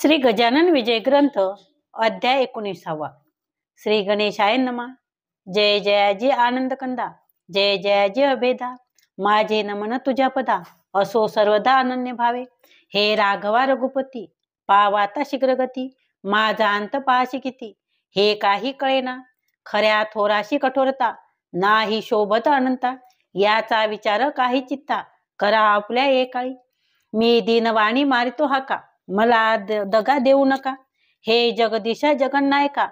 श्री गजानन विजय ग्रंथ अध्याय 19. श्री गणेशाय नमः. जय जयाजी आनंद कंदा, जय जयाजी अभेदा, माझे नमन तुझ्या पदा, असो सर्वदा अनन्य भावे. हे राघवा रघुपती, पावाता शीघ्र गती, माझा अंत पाशी किती. हे काही कळेना, खऱ्या थोराशी कठोरता, नाही शोभत अनंता. याचा विचार काही चित्ता, करा आपल्या एकाळी. मी दीनवाणी मारितो हाका, मला दगा देऊ नका. हे जगदीशा जगन्नायका,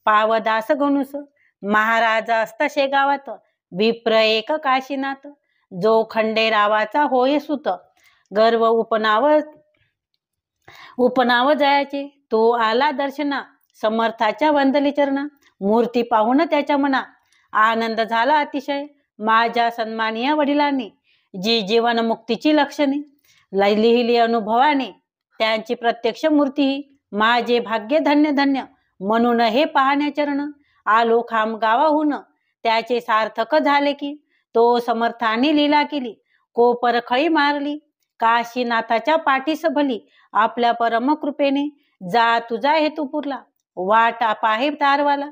पावदास गणूस, महाराजा असता शेगावात, विप्र एक काशीनाथ. जो खंडेरावाचा होय सुत, गर्व उपनाव जयाचे. तो आला दर्शना, समर्थाच्या वंदली चरणा. मूर्ती पाहून त्याच्या मना, आनंद झाला अतिशय. माझ्या सन्मानीय वडिलांनी जी जीवन मुक्तीची लक्षणे लिहिली अनुभवाने, त्यांची प्रत्यक्ष मूर्ती माझे भाग्य धन्य धन्य. म्हणून हे पाहण्या चरण, आलो खामगावाहून, त्याचे सार्थक झाले की. तो समर्थाने लीला केली, कोपरखळी मारली, काशीनाथाच्या पाठीस भली. आपल्या परम कृपेने जा तुझा हेतू पुरला, वाटा पाहे तारवाला.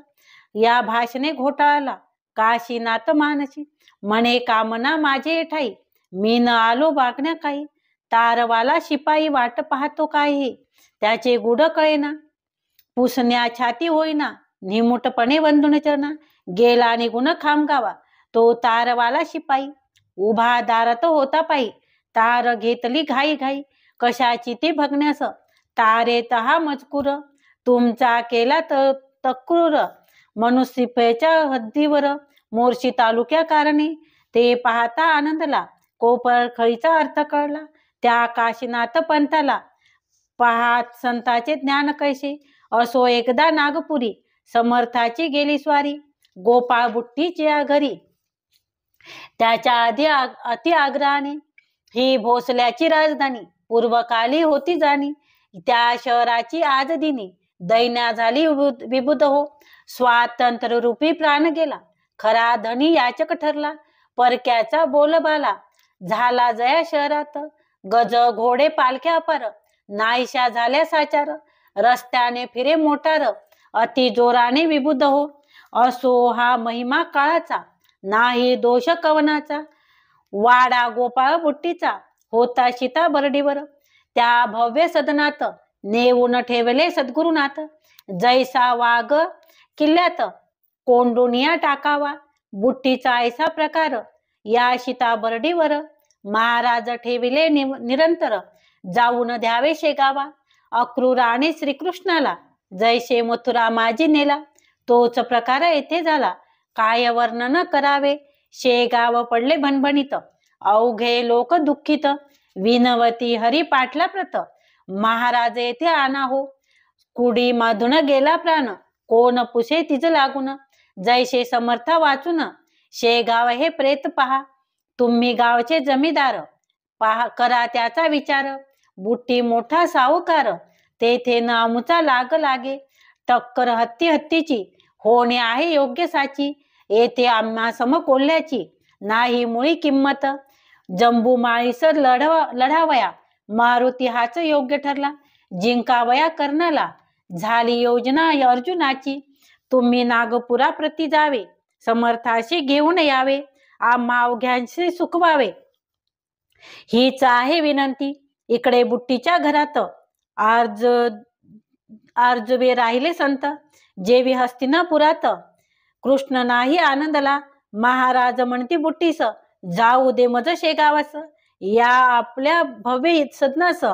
या भाषणे घोटाळला काशीनाथ मानसी, म्हणे कामना माझे ठाई, मी न आलो बागण्या काही. तारवाला शिपाई वाट पाहतो काही, त्याचे गुढ कळेना. पुसण्या छाती होईना, निमुटपणे वंदुन चरणा. गेला निघून खामगावा तो तारवाला शिपाई, उभा दारात होता पायी. तार घेतली घाई घाई, कशाची ती बघण्यास. तारेत हा मजकूर, तुमचा केला तक्रूर. मनुष्यपेच्या हद्दीवर, मोर्शी तालुक्या कारणे. ते पाहता आनंदला, कोपरखळीचा अर्थ कळला. त्या काशीनाथ पंथाला, पाहात संताचे ज्ञान कैसे. असो एकदा नागपुरी, समर्थाची गेली स्वारी. गोपाळ बुट्टीच्या घरी, त्याच्या आधी अति आग्रहाने. ही भोसल्याची राजधानी, पूर्वकाली होती जाणी. त्या शहराची आज दिनी, दैन्या झाली विबुध हो. स्वातंत्र्य रूपी प्राण गेला, खरा धनी याचक ठरला. परक्याचा बोलबाला झाला जया शहरात. गज घोडे पालख्या अपार, नाहीशा झाल्या साचार. रस्त्याने फिरे मोटार, अति जोराने विबुध हो. असो हा महिमा काळाचा, नाही दोष कवनाचा. वाडा गोपाळ बुट्टीचा होता सीता बर्डीवर. त्या भव्य सदनात नेऊन ठेवले सद्गुरुनाथ. जैसा वाघ किल्ल्यात कोंडुनिया टाकावा, बुट्टीचा ऐसा प्रकार या सीता बर्डीवर. महाराज ठेविले निरंतर, जाऊन द्यावे शेगावा. अक्रूराने श्रीकृष्णाला, जैसे मथुरा माझी नेला. तोच प्रकार येथे झाला, काय वर्णन करावे. शेगाव पडले भणभणीत, अवघे लोक दुःखित. विनवती हरी पाठला प्रत, महाराज येथे आणा हो. कुडी मधून गेला प्राण, कोण पुसे तिज लागून. जैसे समर्थ वाचून, शेगाव हे प्रेत पहा. तुम्ही गावचे जमीदार, पहा करा त्याचा विचार. बुट्टी मोठा सावकार, तेथे नामुचा लाग लागे. टक्कर हत्ती हत्तीची, होणे आहे योग्य साची. येथे आम्हा सम कोल्ह्याची, नाही मुळी किंमत. जंबू माळीसर लढावया, मारुती हाच योग्य ठरला. जिंकावया कर्णाला, झाली योजना अर्जुनाची. तुम्ही नागपुरा प्रति जावे, समर्थाशी घेऊन यावे. आम्हा अवघ्यांशी सुखवावे, हीच आहे विनंती. इकडे बुट्टीच्या घरात आर्जवे राहिले संत, जेवी हस्तिनापुरात. कृष्ण नाही आनंदला, महाराज म्हणती बुट्टीस, जाऊ दे मज शेगावास. या आपल्या भव्य सदनास,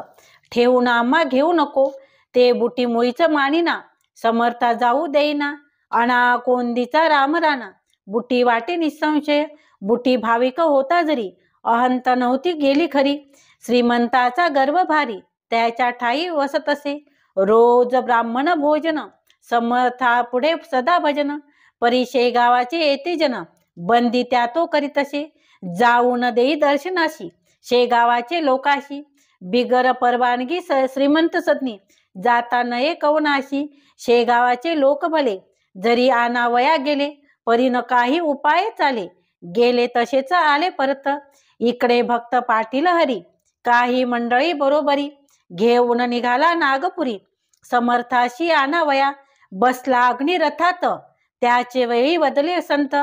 ठेवून आम्हा घेऊ नको. ते बुट्टी मुळीच मानिना, समर्था जाऊ देईना. अना कोंदीचा राम राणा, बुट्टी वाटे निसंशय. बुट्टी भाविक होता जरी, अहंत नव्हती गेली खरी. श्रीमंताचा गर्व भारी, त्याच्या ठाई वसत असे. रोज ब्राह्मण भोजन, समर्था पुढे सदा भजन. परी शेगावाचे येते जन, बंदी त्या तो करीत असे. जाऊन देई दर्शनाशी, शेगावाचे लोकाशी. बिगर परवानगी श्रीमंत सदनी, जाता नये कवनाशी. शेगावाचे लोक भले, जरी आणावया गेले. परी न काही उपाय चाले, गेले तसेच आले परत. इकडे भक्त पाटील हरी, काही मंडळी बरोबरी. घेऊन निघाला नागपुरी, समर्थाशी आणावया बसला अग्निरथात, त्याचे वेळी बदले संत,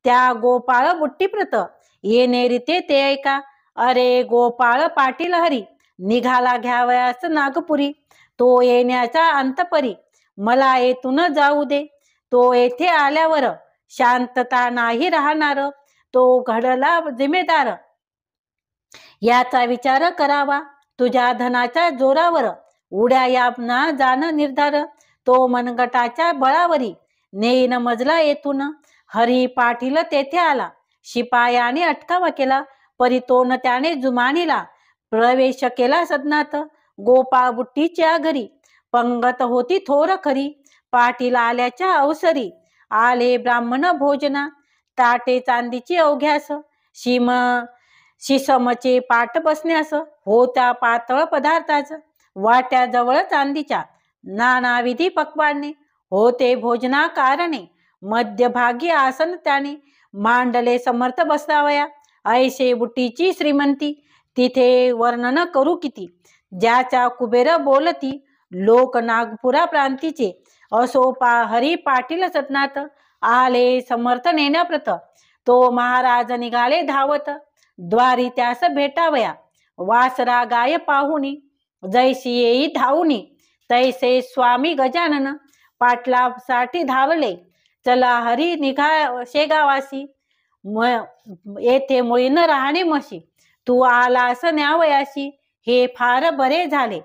त्या गोपाळ बुट्टीप्रत, येणे रीते ते ऐका, अरे गोपाळ पाटील हरी, निघाला घ्यावयास नागपुरी, तो येण्याचा अंतपरी, मला येथून जाऊ दे, तो येथे आल्यावर शांतता नाही राहणार, तो घडला जिम्मेदार, याचा विचार करावा, तुझ्या धनाच्या जोरावर उड्या यापना जाण निर्धार, तो मनगटाच्या बळावरी नेईन मजला येथून, हरी पाटील तेथे आला, शिपायाने अटकावा केला, परितोन त्याने जुमानीला प्रवेश केला सदनात, गोपाळ बुट्टीच्या घरी पंगत होती थोर खरी, पाटील आल्याच्या अवसरी आले ब्राह्मण भोजना, ताटे चांदीची अवघ्यास, शिसमचे पाट बसण्यास, होत्या पातळ पदार्थाच, वाट्याजवळ चांदीच्या नानाविधी पक्वाने, होते भोजना कारणे, मध्यभागी आसन त्याने, मांडले समर्थ बसावया, ऐसे बुट्टीची श्रीमंती, तिथे वर्णन करू किती, ज्याच्या कुबेर बोलती, लोक नागपुरा प्रांतीचे, असो हरी पाटील सदनात, आले समर्थ नेण्याप्रत, तो महाराज निघाले धावत, द्वारी त्यास भेटावया, वासरा गाय पाहुनी, जैसी येई धावुनी, तैसे स्वामी गजानन, पाटलासाठी धावले, चला हरी निघा शेगावासी, येथे मुळीन राहणे मशी, तू आलास न्यावयाशी, हे फार बरे झाले,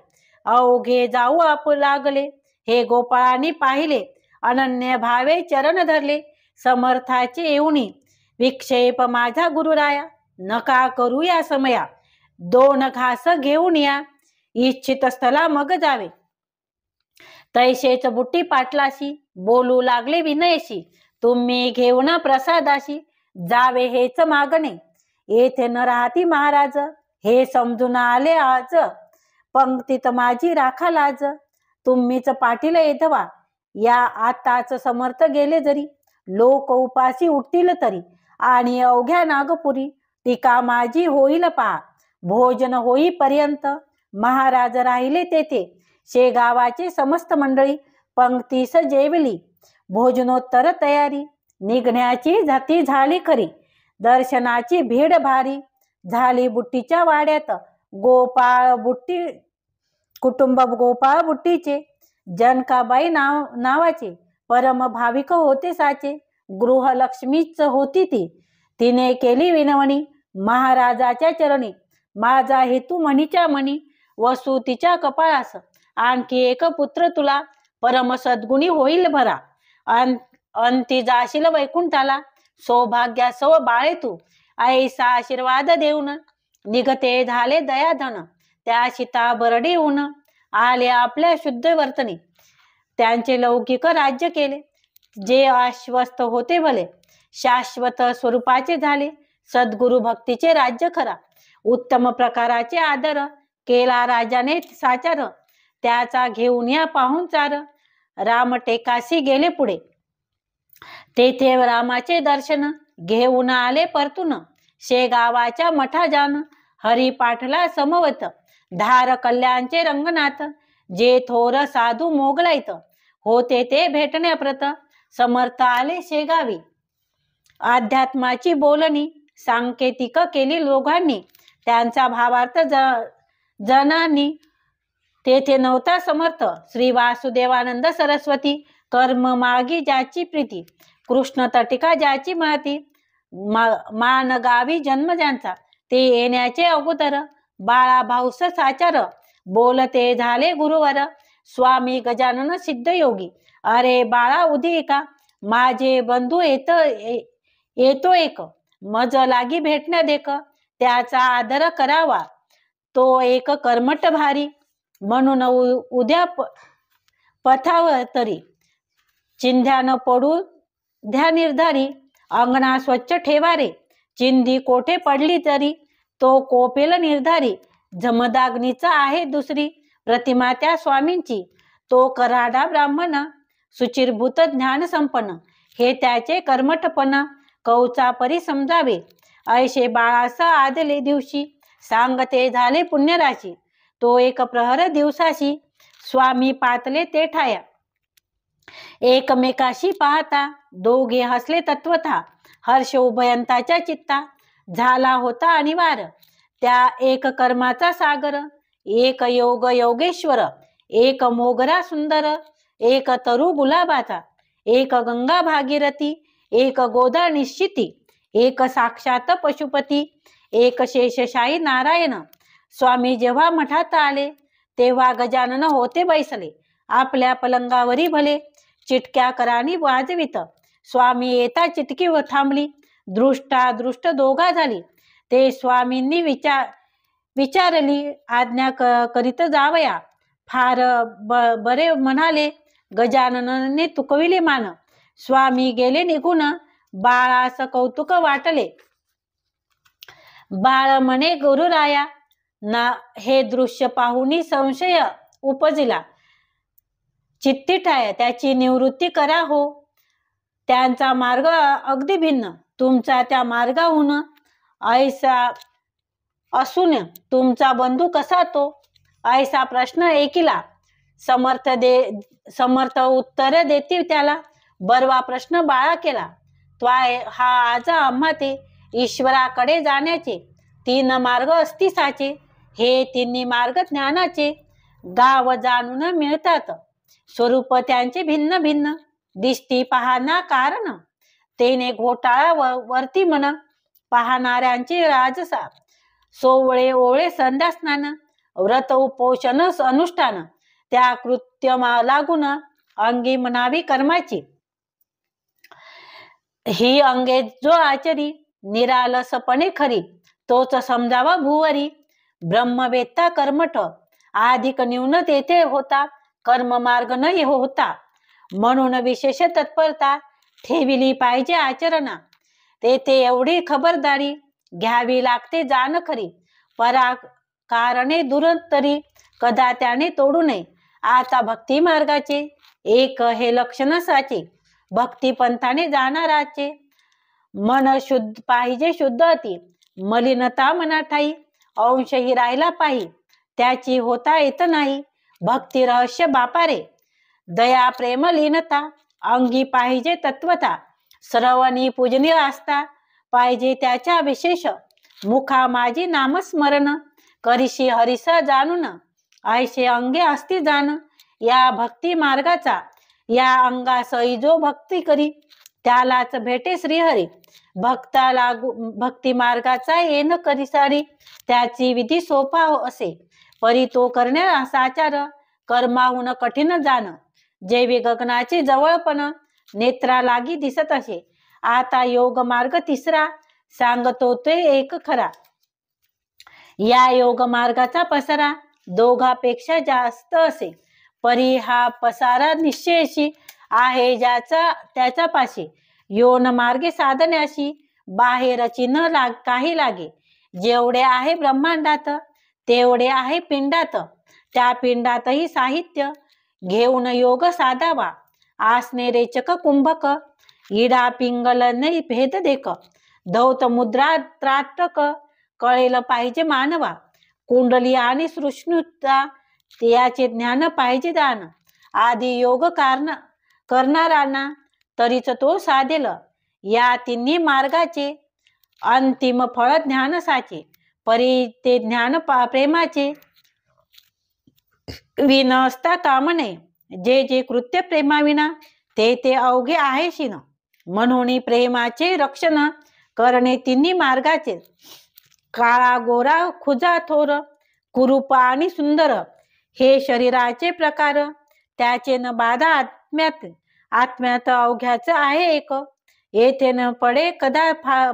अवघे जाऊ आप लागले, हे गोपाळांनी पाहिले, अनन्य भावे चरण धरले, समर्थाचे येऊनी, विक्षेप माझा गुरुराया, नका करू या समया, दोन घास घेऊन या, इच्छित स्थला मग जावे, तैसेच बुट्टी पाटलाशी, बोलू लागले विनयशी, तुम्ही घेऊन प्रसादाशी, जावे हेच मागणे, येथे न राहती महाराज, हे समजून आले आज, पंक्तीत माझी राखा लाज, तुम्हीच पाटील येधवा, या आताच समर्थ गेले जरी, लोक उपाशी उठतील तरी, आणि अवघ्या नागपुरी टीका माझी होईल पहा, भोजन होईपर्यंत महाराज राहिले तेथे, शेगावाची समस्त मंडळी पंक्तीस जेवली, भोजनोत्तर तयारी, निघण्याची जाती झाली खरी, दर्शनाची भीड भारी, झाली बुट्टीच्या वाड्यात, गोपाळ बुट्टी कुटुंब, गोपाळ बुट्टीचे, जनकाबाई नावाचे परम भाविक होते साचे, गृहलक्ष्मीच होती ती, तिने केली विनवणी महाराजाच्या चरणी, माझा हेतू मणीच्या मणी, वसू तिच्या कपाळास, आणखी एक पुत्र तुला, परम सद्गुणी होईल भरा, अंती जाशील वैकुंठाला, सौभाग्यासव बाळे तू, ऐसा आशीर्वाद देऊन, निघते झाले दयाधन, त्या सीता बरडी होऊन, आले आपल्या शुद्ध वर्तनी, त्यांचे लौकिक राज्य केले, जे आश्वस्त होते भले, शाश्वत स्वरूपाचे झाले, सद्गुरु भक्तीचे राज्य खरा, उत्तम प्रकाराचे आदर, केला राजाने साचार, त्याचा घेऊन या पाहुणचार, राम टेकाशी गेले पुढे, तेथे रामाचे दर्शन, घेऊन आले परतून, शेगावाच्या मठा जान, हरी पाठला समवत, धार कल्याणचे रंगनाथ, जे थोर साधू मोगलायत, होते ते भेटण्याप्रत, समर्थ आले शेगावी, अध्यात्माची बोलणी, सांकेतिक केली लोघांनी, त्यांचा भावार्थ जनांनी, तेथे नव्हता समर्थ, श्री वासुदेवानंद सरस्वती, कर्म मागी ज्याची प्रीती, कृष्ण तटिका ज्याची महती, मान गावी जन्म ज्यांचा, ते येण्याचे अगोदर, बाळा भाऊस साचार, बोलते झाले गुरुवर, स्वामी गजानन सिद्ध योगी, अरे बाळा उदिका, माझे बंधू येतो एक, मज लागी भेटण्या देक, त्याचा आदर करावा, तो एक कर्मठ भारी, म्हणून उद्या पथावर तरी, चिंध्यान पडू द्या निर्धारी, अंगणा स्वच्छ ठेवा रे, चिंधी कोठे पडली तरी, तो कोपेल निर्धारी, जमदाग्नीचा आहे दुसरी, प्रतिमा त्या स्वामींची, तो कराडा ब्राह्मण, सुचिरभूत ज्ञान संपन्न, हे त्याचे कर्मठपण, कौचा परी समजावे, ऐशे बाळास आदले दिवशी, सांगते झाले पुण्यराशी, तो एक प्रहर दिवसाशी, स्वामी पातले ते ठाया. एकमेकाशी पाहता दोघे हसले तत्वथा. हर्ष उभयंताच्या चित्ता झाला होता अनिवार्य. त्या एक कर्माचा सागर, एक योग योगेश्वर, एक मोगरा सुंदर, एक तरु गुलाबाचा, एक गंगा भागीरथी, एक गोदा निश्चिती, एक साक्षात पशुपती, एक शेषशाही नारायण. स्वामी जेव्हा मठात आले तेव्हा गजानन होते बैसले. आपल्या पलंगावरी भले चिटक्या करानी वाजवित. स्वामी येता चिटकी व थांबली. दृष्ट दोघा झाली. ते स्वामींनी विचारली आज्ञा करीत जावया. फार बरे म्हणाले. गजाननाने तुकविले मान. स्वामी गेले निघून. बाळास कौतुक वाटले. बाळ म्हणे गुरुराया ना. हे दृश्य पाहुनी संशय उपजिला. चित्ती ठाय त्याची निवृत्ती करा हो. त्यांचा मार्ग अगदी भिन्न. तुमचा त्या मार्गाहून ऐसा असून तुमचा बंधू कसा तो? ऐसा प्रश्न एकीला. समर्थ उत्तर देतील त्याला. बरवा प्रश्न बाळा केला. त्वाय हा आज आम्हा ते ईश्वराकडे जाण्याचे 3 मार्ग अस्तिसाचे. हे 3 मार्ग ज्ञानाचे. गाव जाणून मिळतात. स्वरूप त्यांचे भिन्न भिन्न. दिसती पाहना कारण. तेने घोटाळा वर्ती मन. पाहणाऱ्यांचे राजसा. सोवळे ओळे संध्या स्नान. व्रत उपोषण अनुष्ठान. त्या कृत्य लागून अंगी म्हणावी कर्माची. ही अंगे जो आचरी निरालसपणे खरी. तोच समजावा भुवरी. ब्रह्मवेत्ता कर्मठ अधिक न्यून तेथे होता. कर्म मार्ग न होता. म्हणून विशेष तत्परता ठेविली पाहिजे आचरणा. तेथे एवढी खबरदारी घ्यावी लागते जाण खरी. कारणे दुरंतरी कदा त्याने तोडू नये. आता भक्ती मार्गाचे एक हे लक्षण साचे. भक्ती पंथाने जाणाराचे मन शुद्ध पाहिजे शुद्ध अति. मलिनता मना ठाई. अंशही राहिला पाही. त्याची होता येत नाही. भक्ती रहस्य बापारे. दया प्रेम लीनता. अंगी पाहिजे तत्वता. श्रवणी पूजनीय आस्था पाहिजे त्याच्या विशेष. मुखा माझी नामस्मरण करीशी हरिसा जाणून. ऐसे अंगे असती जाण या भक्ती मार्गाचा. या अंगासई जो भक्ती करी त्यालाच भेटे श्रीहरी. भक्ती मार्गाचा येण करीसारी. त्याची विधी सोपा असे परी तो करणे साचार. कर्माहून कठीण जाण जैवी गगनाचे जवळपण. नेत्रा लागी दिसत असे. आता योग मार्ग तिसरा सांगतो ते एक खरा. या योग मार्गाचा पसारा दोघापेक्षा जास्त असे. परी हा पसारा निश्चयशी आहे ज्याचा त्याच्या पाशी. योन मार्गे साधण्याशी बाहेरची न काही लागे. जेवढे आहे ब्रह्मांडात तेवढे आहे पिंडात. त्या पिंडातही साहित्य घेऊन योग साधावा. आसने रेचक कुंभक. इडा पिंगल नाही भेद देक. धौत मुद्रा त्राटक कळेल पाहिजे मानवा. कुंडली आणि सृष्णुता याचे ज्ञान पाहिजे दान. आधी योग करणारांना तरीच तो साधेल. या 3 मार्गाचे अंतिम फळ ज्ञान साचे. परी ते ज्ञान प्रेमाचे विनसता काम नये. जे जे कृत्य प्रेमाविना ते अवघे आहे शिन. म्हणून प्रेमाचे रक्षण करणे 3 मार्गाचे. काळा गोरा खुजा थोर कुरूप आणि सुंदर हे शरीराचे प्रकार. त्याचे न बाधा आत्म्यात अवघ्याच आहे एक. येथे न पडे कदा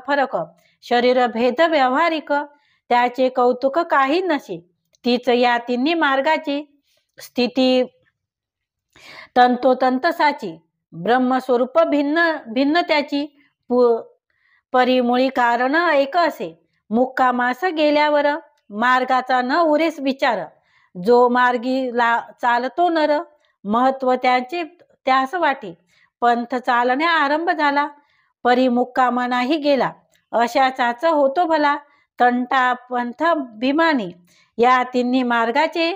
फरक. शरीर भेद व्यावहारिक. त्याचे कौतुक काही नसे. तीच या 3 मार्गाची स्थिती तंतोतंत साची. ब्रह्मस्वरूप भिन्न त्याची. परिमुळी कारण एक असे. मुक्कामास गेल्यावर मार्गाचा न उरेस विचार. जो मार्गी चालतो नर महत्व त्याचे त्यास वाटे. पंथ चालण्या आरंभ झाला परी मुक्कामा नाही गेला. अशाचाच होतो भला तंटा पंथ भिमानी. या 3 मार्गाचे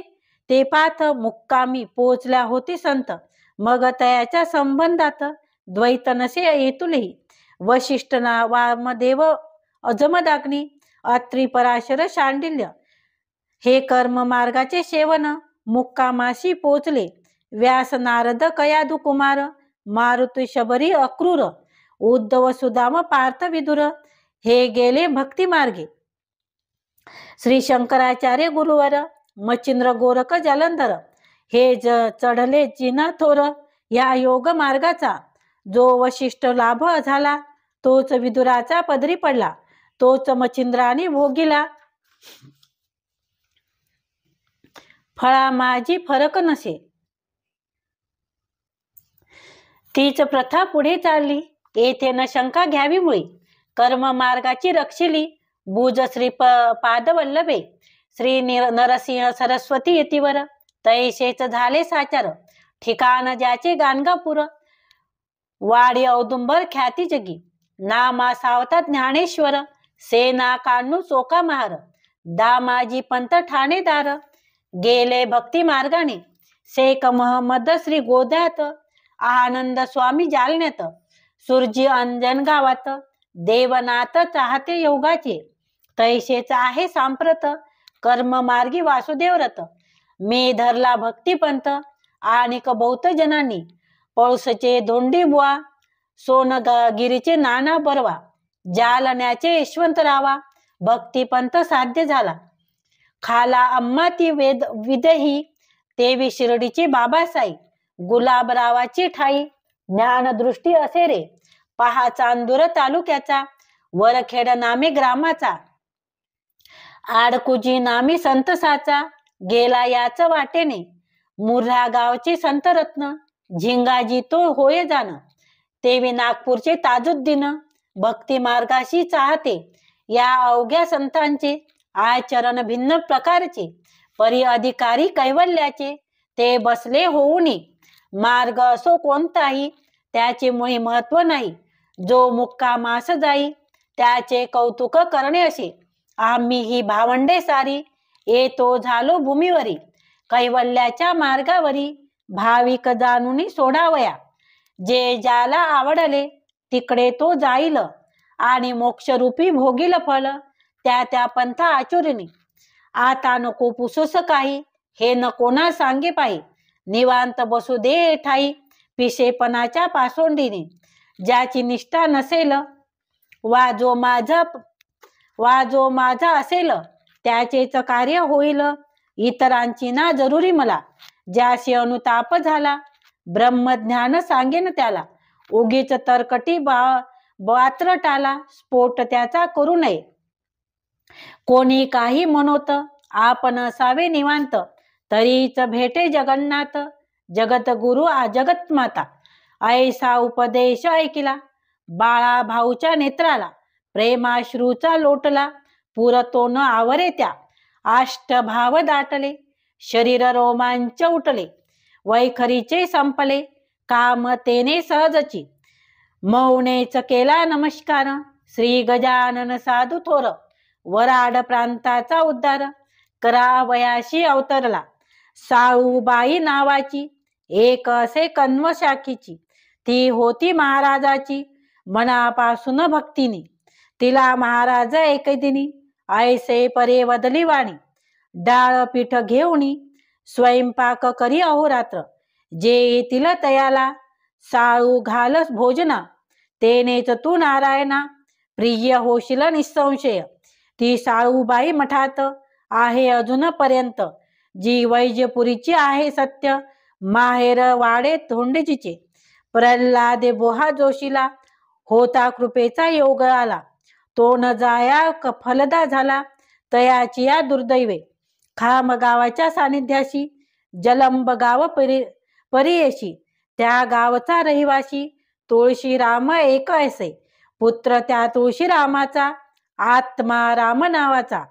ते पाथ मुक्कामी पोचल्या होती संत. मग तयाच्या संबंधात द्वैत नसे येतुलही. वशिष्ठ वामदेव अजमदाग्नी अत्री पराशर शांडिल्य. हे कर्म मार्गाचे सेवन मुक्कामाशी पोचले. व्यास नारद कयादू कुमार मारुती शबरी अक्रूर. उद्धव सुदाम पार्थ विदुर हे गेले भक्ती मार्गे. श्री शंकराचार्य गुरुवर मचिंद्र गोरख जालंधर हे चढले जिना थोर. या योग मार्गाचा जो वशिष्ठ लाभ झाला तोच विदुराचा पदरी पडला. तोच मचिंद्राने भोगिला. फळा माझी फरक नसे. तीच प्रथा पुढे चालली. येथे न शंका घ्यावी मुळी. कर्म मार्गाची रक्षिली बुज श्री पादवल्लभे. श्री नरसिंह सरस्वती येतीवर तैसेच झाले साचार. ठिकाण ज्याचे गाणगापूर वाडी औदुंबर ख्याती जगी. नामा सावता ज्ञानेश्वर सेना काढू चोका महार. दामाजी पंत ठाणेदार गेले भक्ती मार्गाने. शेख महम्मद श्री गोध्यात आनंद स्वामी जालन्यात. सुरजी अंजन गावात देवनाथ चाहते योगाचे. तैसेच आहे सांप्रत कर्म मार्गी वासुदेव रथ. मी धरला भक्तिपंथ आणिक बौद्ध जनांनी. पळसचे धोंडी बुवा सोनगिरीचे नाना बरवा. जालन्याचे यशवंतरावा भक्तिपंथ साध्य झाला. खाला अम्मा ती विदही तेवी शिर्डीची बाबासाई. गुलाबरावाची ठाई ज्ञानदृष्टी असे रे. पहा चांदूर तालुक्याचा वरखेड नामे ग्रामाचा. आडकुजी नामी संतसाचा गेला याच वाटेने. मुर्हा गावचे संत रत्न झिंगाजी तो होय जाण. तेवी नागपूरचे ताजुद्दीन भक्ती मार्गाशी चाहते. या अवघ्या संतांचे आचरण भिन्न प्रकारचे. परी अधिकारी कैवल्याचे ते बसले होऊनी. मार्ग असो कोणताही त्याचे मुळी महत्व नाही. जो मुक्कामास जाई त्याचे कौतुक करणे असे. आम्ही ही भावंडे सारी येतो झालो भूमीवरी. कैवल्याच्या मार्गावरी भाविक जाणूनी सोडावया. जे ज्याला आवडले तिकडे तो जाईल आणि मोक्षरूपी भोगील फळ त्या त्या पंथा आचुरिनी. आता नको पुसुस काही हे नको ना सांगे पाही. निवांत बसू दे ठाई पिशेपणाच्या पासोंडीने. ज्याची निष्ठा नसेल वा जो माझा असेल त्याचेच कार्य होईल. इतरांची ना जरुरी मला. ज्याशी अनुताप झाला ब्रह्मज्ञान सांगेन त्याला. उगीच तरकटी बात्रटाला स्फोट त्याचा करू नये. कोणी काही म्हणोत आपण असावे निवांत. तरीच भेटे जगन्नाथ जगत गुरु जगत माता. ऐसा उपदेश ऐकिला बाळा भाऊच्या नेत्राला. प्रेमाश्रूचा लोटला पुरतो न आवरे त्या. आष्टभाव दाटले शरीर रोमांच उठले. वैखरीचे संपले कामतेने सहजची. मौनेच केला नमस्कार श्री गजानन साधू थोर. वराड प्रांताचा उद्धार करावयाशी अवतरला. साळूबाई नावाची एक असे कन्व शाखीची. ती होती महाराजाची मनापासून भक्तीने. तिला महाराज एकदिनी ऐसे परे वदली वाणी. डाळ पीठ घेऊनी स्वयंपाक करी अहोरात्र. जे येतील तयाला साळू घालस भोजना. तेनेच तू नारायणा प्रिय होशील निसंशय. ती साळूबाई मठात आहे अजूनपर्यंत. जी वैजपुरीची आहे सत्य माहेर वाडे धोंडेजीचे. प्रल्हादे बोहा जोशीला होता कृपेचा योग आला. तो न जाया फलदा झाला तयाची या दुर्दैवे. खाम गावाच्या सानिध्याशी जलंब गाव परियेशी. त्या गावचा रहिवाशी तुळशीराम एक ऐसे. पुत्र त्या तुळशीरामाचा आत्मा राम नावाचा.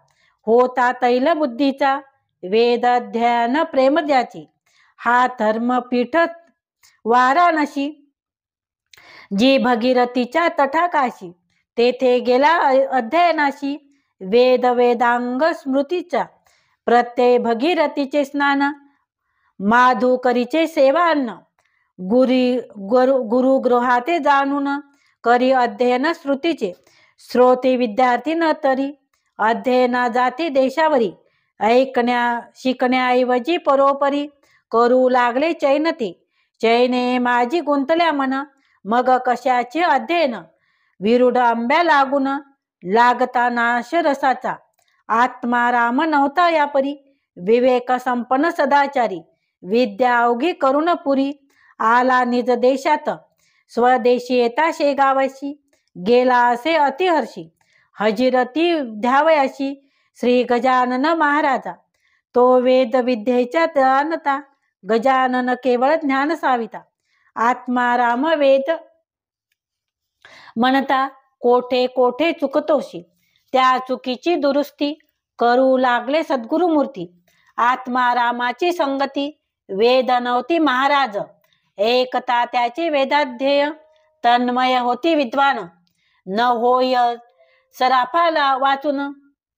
होता तैल बुद्धीचा वेद ध्यान प्रेम द्याची. हा धर्मपीठ वाराणसी जी भगीरथीच्या तटाकाशी. तेथे गेला अध्ययनाशी वेदांग स्मृतीचा. प्रत्यय भगीरथीचे स्नान माधू करीचे सेवा अन्न गुरुगृहाते जाणून करी अध्ययन श्रुतीचे श्रोते विद्यार्थी न तरी अध्ययना जाती देशावरी ऐकण्या शिकण्याऐवजी परोपरी करू लागले चैनते चैने माझी गुंतल्या मन मग कशाचे अध्ययन विरुड आंब्या लागून लागता नाश रसाचा आत्मा राम नव्हता यापरी विवेक संपन्न सदाचारी विद्या अवघी करुण पुरी आला निज देशात स्वदेशी येता शेगावशी गेला असे अतिहर्षी हजिरती द्यावयाशी श्री गजानन महाराजा तो वेद विद्येच्या जाणता गजानन केवळ ज्ञान साविता आत्मा राम वेद म्हणता कोठे कोठे चुकतोशी त्या चुकीची दुरुस्ती करू लागले सद्गुरुमूर्ती आत्मा रामाची संगती वेद नव्हती महाराज एकता त्याचे वेदाध्येय तन्मय होती विद्वान न होय सराफाला वाचून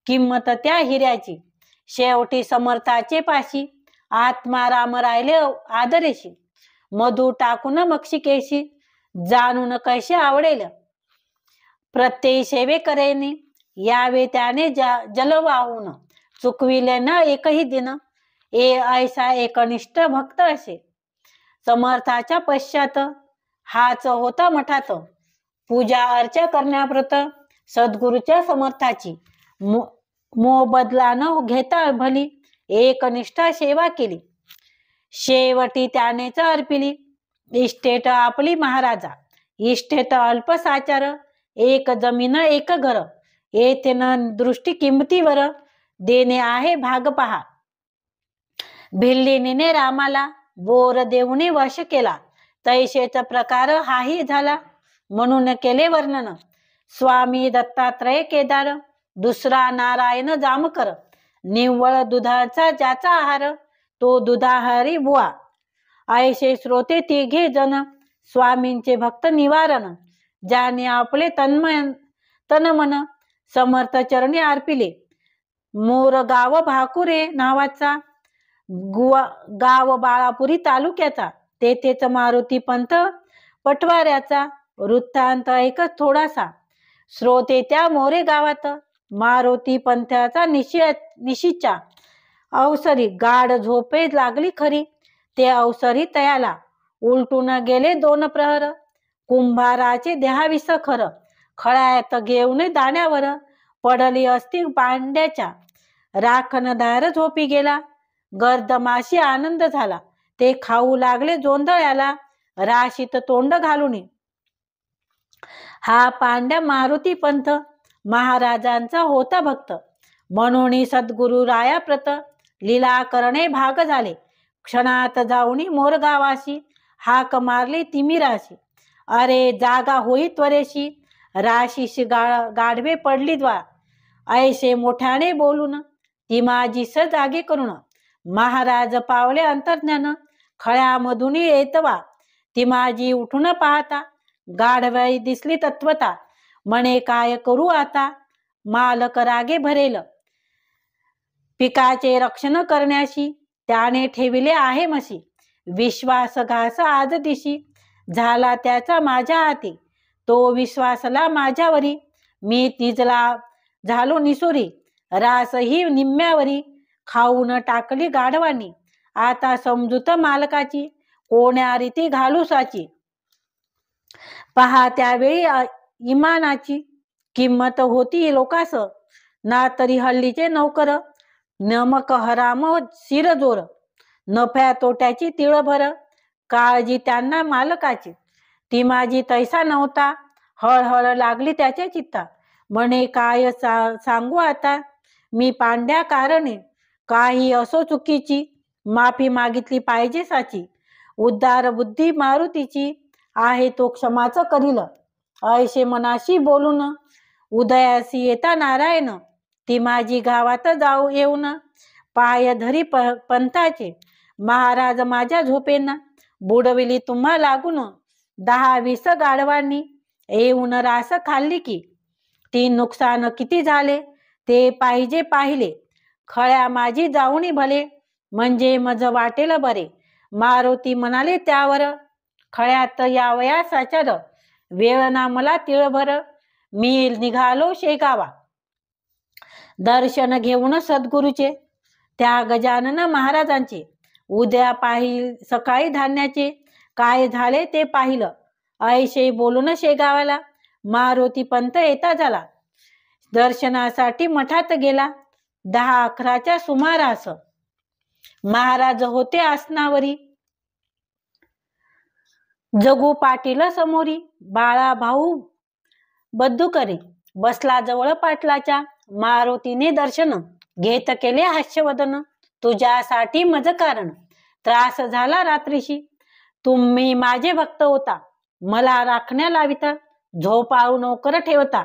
किंमत त्या हिऱ्याची शेवटी समर्थाचे पाशी आत्मा राम राहिले आदरेशी मधु टाकून मक्षिकेशी जाणून कैसे आवडेल प्रत्ययी सेवे करेने यावे त्याने जल वाहून चुकविले न एकही दिन ऐसा एकनिष्ठ भक्त असे समर्थाच्या पश्चात हाच होता मठात पूजा अर्चा करण्याप्रत सद्गुरूच्या समर्थाची मोबदला न घेता भली एकनिष्ठा सेवा केली शेवटी त्यानेच अर्पिली इष्टेट आपली महाराजा इष्टेत अल्प साचार एक जमीन एक घर येथे न दृष्टी किंमतीवर देणे आहे भाग पहा भिल्लिनीने रामाला बोर देऊने वश केला तैसेचा प्रकार हाही झाला म्हणून केले वर्णन स्वामी दत्तात्रय केदार दुसरा नारायण जामकर निव्वळ दुधाचा ज्याचा आहार तो दुधाहारी बुवा ऐसे श्रोते तिघे जण स्वामींचे भक्त निवारण ज्याने आपले तनमन समर्थ चरणी अर्पिले मोरगाव भाकुरे नावाचा गाव बाळापुरी तालुक्याचा तेथेच मारुती पंथ पटवाऱ्याचा वृत्तांत एकच थोडासा श्रोते त्या मोरे गावात मारुती पंथाचा निशीच्या अवसरी गाढ झोपे लागली खरी ते अवसरी तयाला उलटून गेले 2 प्रहर कुंभाराचे देहाविस खर खळ्यात घेऊन दाण्यावर पडली असती पांड्याच्या राखणदार झोपी गेला गर्दमाशी आनंद झाला ते खाऊ लागले जोंधळ्याला राशीत तोंड घालून हा पांड्या मारुती पंथ महाराजांचा होता भक्त म्हणून सद्गुरु रायाप्रत लीला करणे भाग झाले क्षणात जाऊनी मोरगावाशी हाक मारली तिमिराशी अरे जागा होई त्वरेशी राशीशी गाढवे पडली द्वार ऐसे मोठ्याने बोलून ती माझीस जागे करून महाराज पावले अंतर्ज्ञान खळ्यामधून येतवा ती माझी उठून पाहता गाढवाई दिसली तत्वता म्हणे काय करू आता मालक रागे भरेल पिकाचे रक्षण करण्याशी त्याने ठेविले आहे मशी विश्वासघात आज दिशी झाला त्याचा माझ्या हाती तो विश्वासला माझ्यावरी मी तिजला झालो निसोरी रास ही निम्म्यावरी खाऊन टाकली गाढवानी आता समजूत मालकाची कोण्या रीती घालूसाची पहा त्यावेळी इमानाची किंमत होती लोकास ना तरी हल्लीचे नौकर नमक हराम शिरजोर नफ्या तोट्याची तिळभर काळजी त्यांना मालकाची ती माझी तैसा नव्हता हळहळ लागली त्याच्या चित्ता म्हणे काय सांगू आता मी पांड्या कारणे काही असो चुकीची माफी मागितली पाहिजे साची उद्धार बुद्धी मारुतीची आहे तो क्षमाच करील ऐसे मनाशी बोलून उदयासी येता नारायण ती माझी गावात जाऊ येऊन पाय धरी पंथाचे महाराज माझ्या झोपेना बुडविली तुम्हा लागून 10-20 गाढवांनी येऊन रास खाल्ली की ती नुकसान किती झाले ते पाहिजे पाहिले खळ्या माझी जाऊनी भले म्हणजे मज वाटेल बरे. मारुती म्हणाले त्यावर, खळ्यात यावया साचार, वेळ ना मला तिळभर, मी निघालो शेगावा. दर्शन घेऊन सद्गुरूचे, त्या गजानन महाराजांचे. उद्या सकाळी धान्याचे, काय झाले ते पाहिलं. ऐशे बोलून शेगावाला, मारुती पंत येता झाला. दर्शनासाठी मठात गेला. 10-11च्या सुमारास महाराज होते आसनावरी. जगू पाटील समोरी, बाळा भाऊ बद्दुकरी बसला जवळ पाटलाच्या. मारुतीने दर्शन घेत केले हास्यवदन, तुझ्यासाठी मज कारण, त्रास झाला रात्रीशी. तुम्ही माझे भक्त होता, मला राखण्या लाविता, झोपाळू नोकर ठेवता,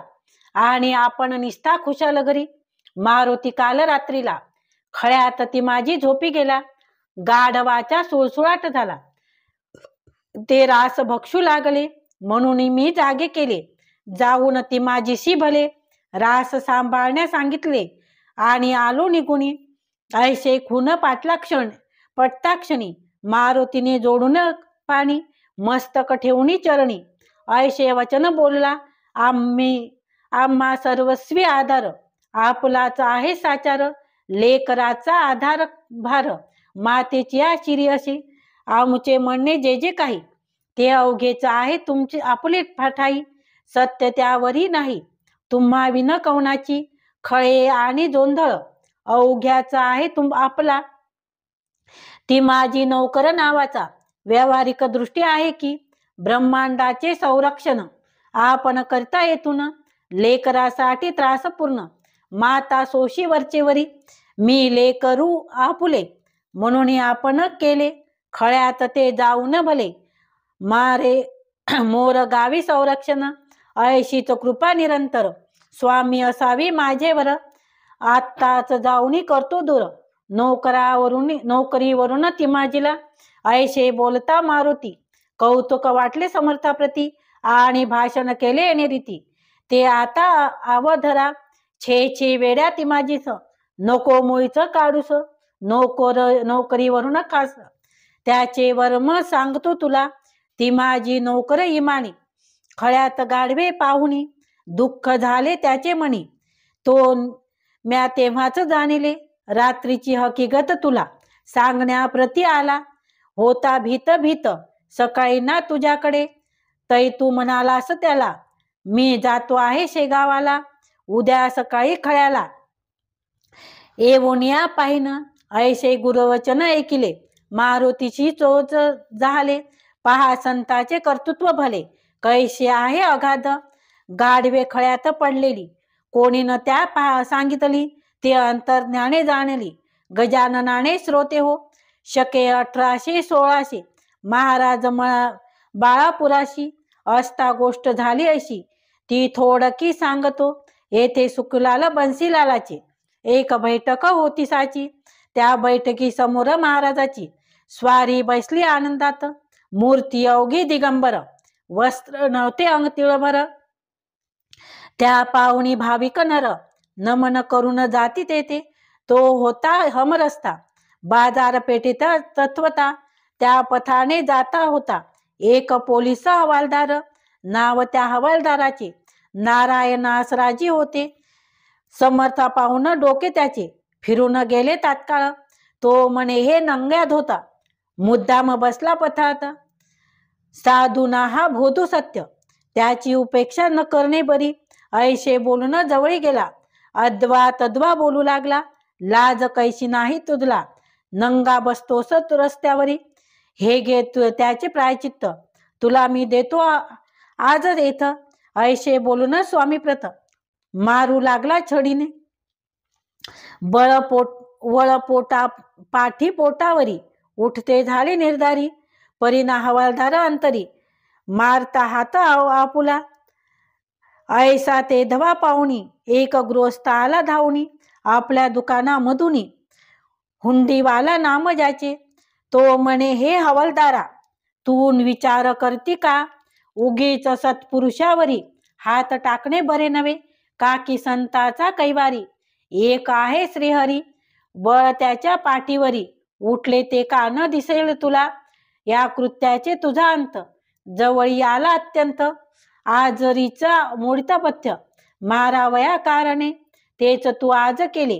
आणि आपण निस्ता खुशाल घरी. मारुती काल रात्रीला, खळ्यात ती माझी झोपी गेला. गाढवाचा सुळसुळाट झाला, ते रास भक्षू लागले, म्हणून मी जागे केले. जाऊन ती माझीशी भले, रास सांभाळण्या सांगितले, आणि आलो निघुनी. ऐसे खून पटताक्षणी, मारुतीने जोडून पाणी, मस्तक ठेवणी चरणी. ऐसे वचन बोलला, आम्हा सर्वस्वी आधार, आपलाच आहे साचार, लेकराचा आधार भार, मातेची शिरी अशी. आमचे म्हणणे जे जे काही, ते अवघेच आहे तुमचे आपले ठाई, सत्य त्यावरी नाही तुम्हा विन कवनाची. खळे आणि जोंधळ अवघ्याचा आहे आपला, ती माझी नौकर नावाचा. व्यावहारिक दृष्टी आहे की, ब्रह्मांडाचे संरक्षण आपण करता येतून, लेकरासाठी त्रासपूर्ण, माता सोशी वरचेवरी. मी लेकरू आपुले, म्हणून आपण केले, खळ्यात ते जाऊन भले, मारे मोर गावी संरक्षण. ऐशीच कृपा निरंतर, स्वामी असावी माझेवर, आत्ताच जाऊनी करतो दूर, नोकरीवरून ती माझीला. ऐशे बोलता मारुती, कौतुक वाटले समर्थाप्रती, आणि भाषण केले येणे रीती. ते आता अवधरा, छे वेड्या ती माझीस, नको मुळीच काढूस, नोकरीवरून खास. त्याचे वर्म सांगतो तुला, ती माझी नोकर इमानी. खळ्यात गाढवे पाहुणी, दुःख झाले त्याचे मनी, तो म्या तेव्हाच जाणिले, रात्रीची हकीकत तुला सांगण्याप्रती आला. होता भीत सकाळी ना तुझ्याकडे, तै तू म्हणालास त्याला, मी जातो आहे शेगावाला, उद्या सकाळी खळ्याला येऊन या पाहिन. ऐसे गुरुवचन ऐकिले, मारुतीची चोच झाले, पहा संताचे कर्तृत्व भले, कैसे आहे अगाध. गाढवे खळ्यात पडलेली, कोणी न त्या सांगितली, ते अंतर्ज्ञाने जाणली, गजाननाने श्रोते हो. शके 1816 महाराज बाळापुराशी, असता गोष्ट झाली अशी, ती थोडकी सांगतो. येथे सुखलाल बन्सीलालाची एक बैठक होती साची, त्या बैठकी समोर महाराजाची स्वारी बसली आनंदात. मूर्ती अवघी दिगंबर, वस्त्र नव्हते अंग तिळभर, त्या पाहुणी भाविक नर, नमन करून जाती तेथे. तो होता हमरस्ता, बाजारपेठेत तत्वता, त्या पथाने जाता होता एक पोलीस हवालदार. नाव त्या हवालदाराचे नारायणासराजी होते. समर्था पाहून डोके त्याचे फिरून गेले तात्काळ. तो म्हणे हे नंग्यात होता, मुद्दाम बसला पथात. साधूना हा बोधू सत्य, त्याची उपेक्षा न करणे बरी. ऐशे बोलून जवळी गेला, अद्वा तद्वा बोलू लागला. लाज कैशी नाही तुझला, नंगा बसतोस रस्त्यावरी. हे घे त्याचे प्रायचित्त, तुला मी देतो आजच येथ. ऐशे बोलून स्वामी प्रत मारू लागला छडीने. पाठी पोटावरी उठते झाले निर्धारी. परीना हवालदार अंतरी, मारता हात आपुला. ऐसा ते धवा पाहुणी, एक गृहस्थ आला धावणी. आपल्या दुकानामधुनी हुंडीवाला नाम ज्याचे, तो म्हणे हे हवालदारा, तू विचार करती का, उगीच सत्पुरुषावरी हात टाकणे बरे नव्हे. का की संताचा कैवारी, एक आहे श्रीहरी, बळ त्याच्या पाठीवरी. उठले ते का न दिसेल तुला, या कृत्याचे तुझा अंत जवळी आला अत्यंत. आजरीचा मोडता पथ्य मारावया कारणे, तेच तू आज केले,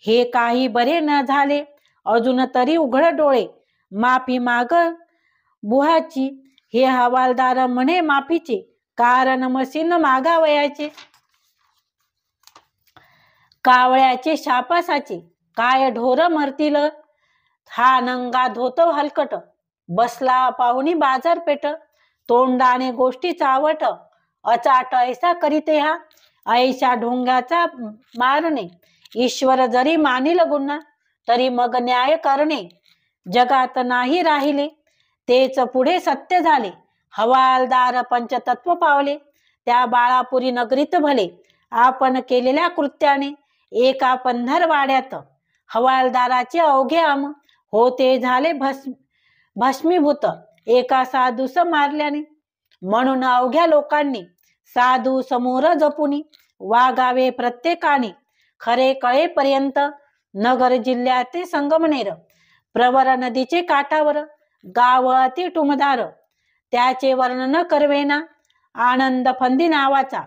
हे काही बरे न झाले. अजून तरी उघड डोळे, माफी माग बुहाची. हे हवालदार म्हणे माफीचे, कारण मशीन मागावयाचे. कावळ्याचे शापासाचे, काय ढोर मरतील, हा नंगा धोतो हलकट. बसला पाहुणी बाजारपेठ, तोंडाने गोष्टी चावट. अचाट ऐसा करीते हा, ऐशा ढोंग्याचा मारणे. ईश्वर जरी मानिल गुन्हा, तरी मग न्याय करणे जगात नाही राहिले. तेच पुढे सत्य झाले, हवालदार पंचतत्व पावले. त्या बाळापुरी नगरीत भले, आपण केलेल्या कृत्याने एका पंधरवाड्यात हवालदाराचे अवघे आम होते झाले भस्मीभूत, एका साधूस मारल्याने. म्हणून अवघ्या लोकांनी साधू समोर जपुनी वागावे प्रत्येकाने, खरे कळेपर्यंत. नगर जिल्ह्याचे संगमनेर, प्रवर नदीचे काठावर, गाव अति टुमदार, त्याचे वर्णन करवेना. आनंद फंदी नावाचा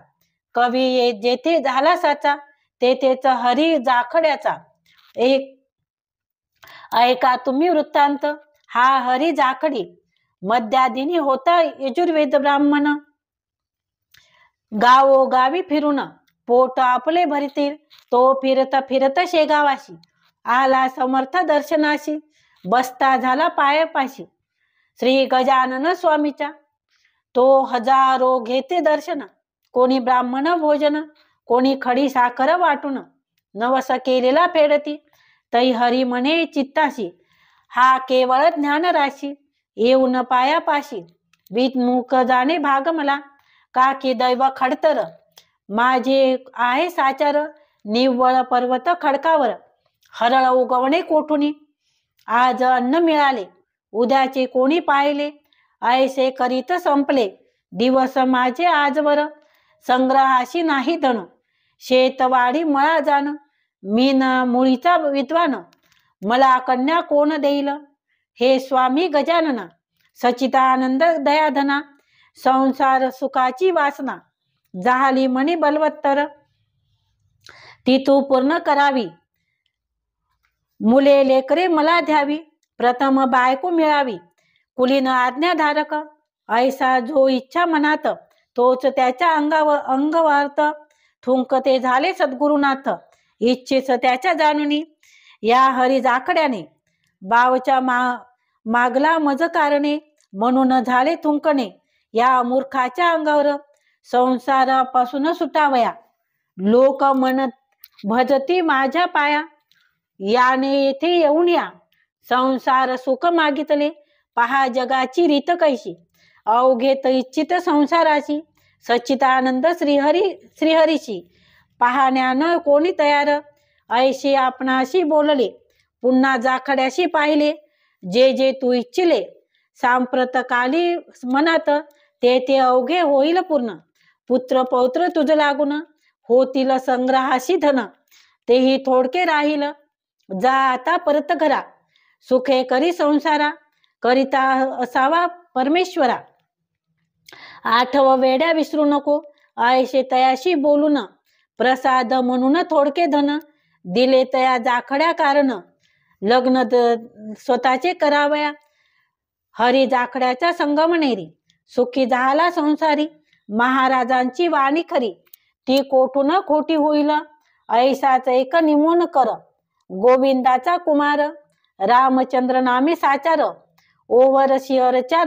कवी जेथे झाला साचा, तेथेच हरी जाखड्याचा एक ऐका तुम्ही वृत्तांत. हा हरी जाखडी मध्यादिनी होता यजुर्वेद ब्राह्मण, गावोगावी फिरून पोट आपले भरतील. तो फिरत फिरत शेगावाशी आला समर्थ दर्शनाशी, बसता झाला पायापाशी श्री गजानन स्वामीच्या. तो हजारो घेते दर्शन, कोणी ब्राह्मण भोजन, कोणी खडी साखर वाटून, नवस केलेला फेडती. तै हरी म्हणे चित्ताशी, हा केवळ ज्ञान राशी. येऊन पायापाशी विमुख जाणे भाग मला, का की दैव खडतर माझे आहे साचार. निव्वळ पर्वत खडकावर हरळ उगवणे कोठुनी, आज अन्न मिळाले उद्याचे कोणी पाहिले. ऐसे करीत संपले दिवस माझे आजवर, संग्रहाशी नाही धन शेतवाडी मळा जाण. मी न मुळीचा विद्वान, मला कन्या कोण देईल. हे स्वामी गजानना, सचिदानंद दयाधना, संसार सुखाची वासना झाली म्हणे बलवत्तर. ती तू पूर्ण करावी, मुले लेकरे मला द्यावी. प्रथम बायको मिळावी, कुलीन आज्ञाधारक. ऐसा जो इच्छा मनात, तोच त्याच्या अंगवार्थ. थुंकते झाले सद्गुरुनाथ, इच्छेच त्याच्या जाणुनी. या हरी जाखड्याने बावच्या मागला मज कारणे, म्हणून झाले थुंकणे या मूर्खाच्या अंगावर. संसारापासून सुटावया, लोक म्हणत भजती माझ्या पाया. याने येथे येऊन या, संसार सुख मागितले. पहा जगाची रीत कैशी, अवघेत इच्छित संसाराची. सच्चिदानंद श्रीहरीशी पाहण्यानं कोणी तयार. ऐशी आपणाशी बोलले, पुन्हा जाखड्याशी पाहिले. जे जे तू इच्छिले सांप्रतकाली मनात, ते ते अवघे होईल पूर्ण. पुत्र पौत्र तुझ लागून, होतील संग्रहाशी धन, तेही थोडके राहील. जा आता परत घरा, सुखे करी संसारा, करिता असावा परमेश्वरा. आठव वेड्या विसरू नको, ऐशे तयाशी बोलून. प्रसाद म्हणून थोडके धन, दिले तया जाखड्या कारण. लग्न स्वतःचे करावया, हरी जाखड्याच्या संगमनेरी. सुखी झाला संसारी, महाराजांची वाणी खरी. ती कोठून खोटी होईल, ऐसाच एक निमून कर. गोविंदाचा कुमार, रामचंद्र नामे साचार. ओवर शिअरच्या